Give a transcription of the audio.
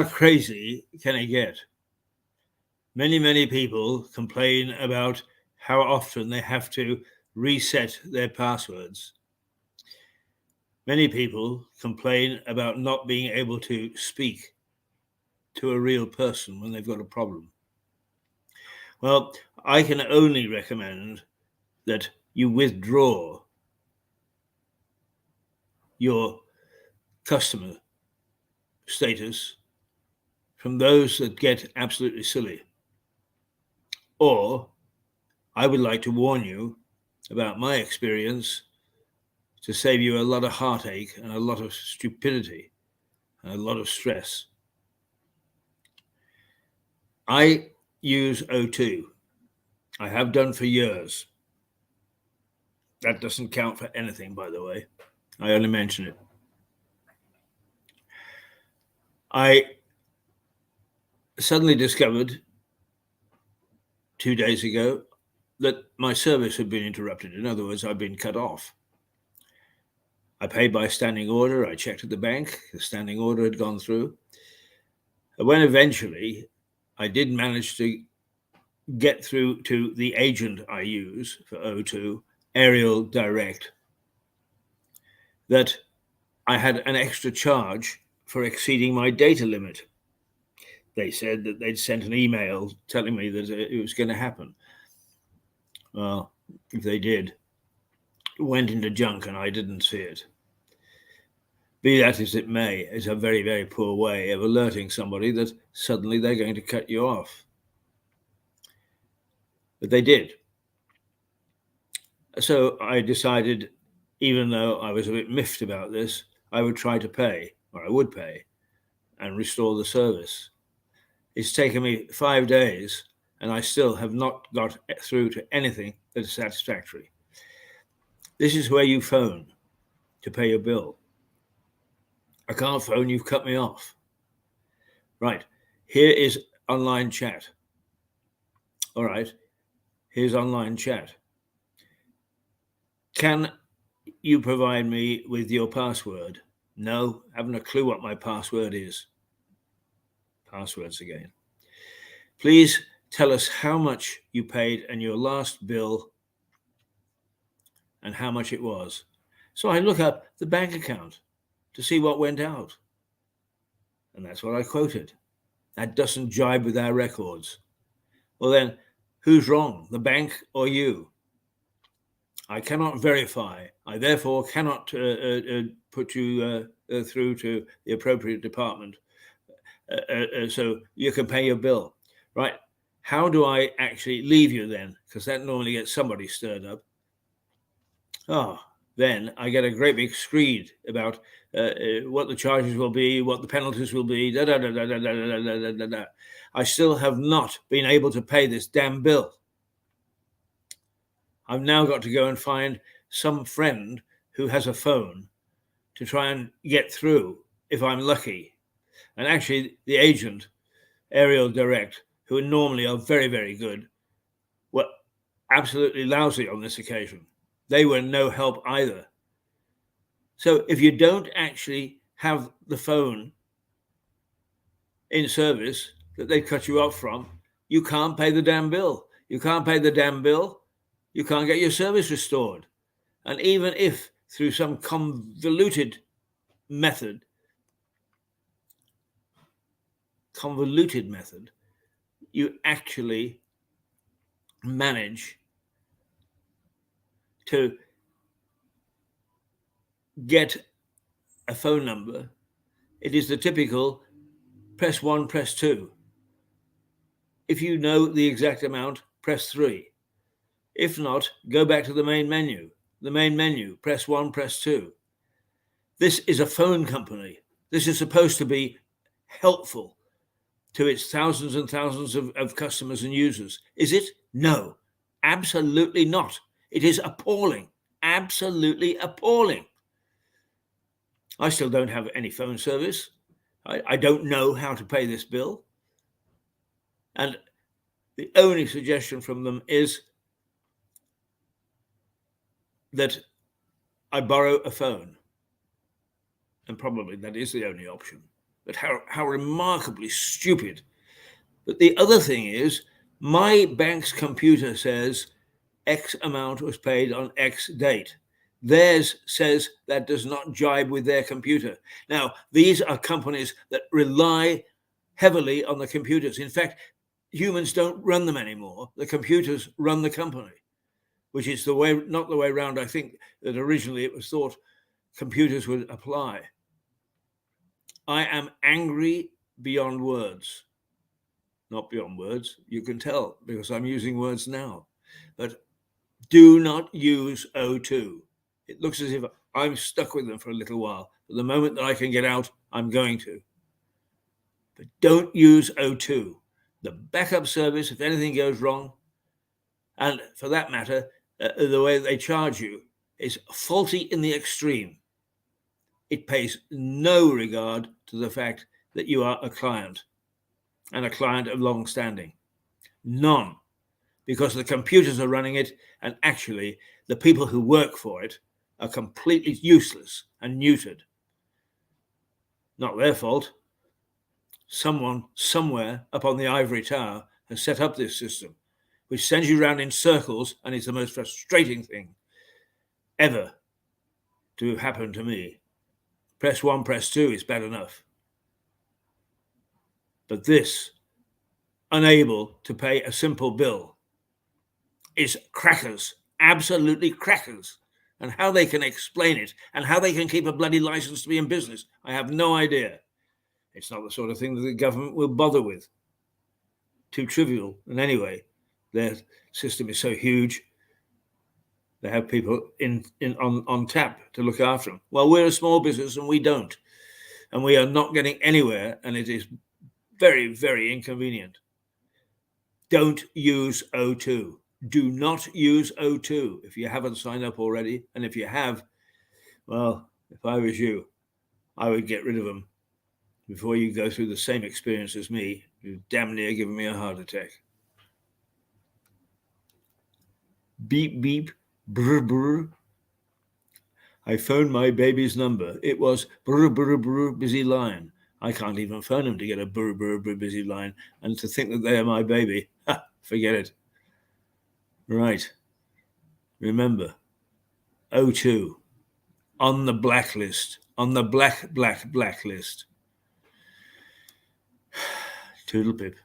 how crazy can it get? Many people complain about how often they have to reset their passwords. Many people complain about not being able to speak to a real person when they've got a problem. Well, I can only recommend that you withdraw your customer status from those that get absolutely silly. Or I would like to warn you about my experience to save you a lot of heartache and a lot of stupidity and a lot of stress. I use O2. I have done for years. That doesn't count for anything, by the way. I only mention it. I suddenly discovered 2 days ago that my service had been interrupted. In other words, I'd been cut off. I paid by standing order. I checked at the bank. The standing order had gone through. When eventually I did manage to get through to the agent I use for O2, Aerial Direct, that I had an extra charge for exceeding my data limit. They said that they'd sent an email telling me that it was going to happen. Well, if they did, it went into junk and I didn't see it. Be that as it may, it's a very poor way of alerting somebody that suddenly they're going to cut you off. But they did. So I decided, even though I was a bit miffed about this, I would try to pay, or I would pay, and restore the service. It's taken me 5 days, and I still have not got through to anything that is satisfactory. This is where you phone to pay your bill. I can't phone, you've cut me off. Right, here is online chat. All right, here's online chat. Can you provide me with your password? No, haven't a clue what my password is. Passwords again. Please tell us how much you paid and your last bill and how much it was. So I look up the bank account to see what went out. And that's what I quoted. That doesn't jibe with our records. Well then, who's wrong, the bank or you? I cannot verify. I therefore cannot put you through to the appropriate department so you can pay your bill. Right? How do I actually leave you then? Because that normally gets somebody stirred up. Then I get a great big screed about what the charges will be, what the penalties will be, I still have not been able to pay this damn bill. I've now got to go and find some friend who has a phone to try and get through if I'm lucky. And actually, the agent, Aerial Direct, who normally are very good, were absolutely lousy on this occasion. They were no help either. So if you don't actually have the phone in service that they cut you off from, you can't pay the damn bill. You can't pay the damn bill, you can't get your service restored. And even if through some convoluted method, you actually manage to get a phone number, it is the typical press 1, press 2. If you know the exact amount, press 3. If not, go back to the main menu. The main menu, press 1, press 2. This is a phone company. This is supposed to be helpful to its thousands and thousands of customers and users. Is it? No, absolutely not. It is appalling, absolutely appalling. I still don't have any phone service. I don't know how to pay this bill. And the only suggestion from them is that I borrow a phone. And probably that is the only option. But how remarkably stupid. But the other thing is, my bank's computer says X amount was paid on X date. Theirs says that does not jibe with their computer. Now, these are companies that rely heavily on the computers. In fact, humans don't run them anymore. The computers run the company, which is the way, not the way around. I think that originally it was thought computers would apply. I am angry beyond words. Not beyond words, you can tell because I'm using words now. But do not use O2. It looks as if I'm stuck with them for a little while. But the moment that I can get out, I'm going to. But don't use O2. The backup service, if anything goes wrong, and for that matter, the way they charge you is faulty in the extreme. It pays no regard to the fact that you are a client, and a client of long standing. None. Because the computers are running it, and actually the people who work for it are completely useless and neutered. Not their fault. Someone somewhere up on the ivory tower has set up this system, which sends you round in circles, and it's the most frustrating thing ever to happen to me. Press 1, press 2 is bad enough. But this, unable to pay a simple bill, is crackers, absolutely crackers. And how they can explain it and how they can keep a bloody license to be in business, I have no idea. It's not the sort of thing that the government will bother with. Too trivial. And anyway, their system is so huge, they have people on tap to look after them. Well, we're a small business and we don't. And we are not getting anywhere, and it is very, very inconvenient. Don't use O2. Do not use O2 if you haven't signed up already. And if you have, well, if I was you, I would get rid of them before you go through the same experience as me. You've damn near given me a heart attack. Beep, beep, brr, brr. I phoned my baby's number. It was brr, brr, brr, busy line. I can't even phone him to get a brr, brr, brr, busy line. And to think that they are my baby, forget it. Right. Remember, O2 on the blacklist, on the blacklist. Toodle pip.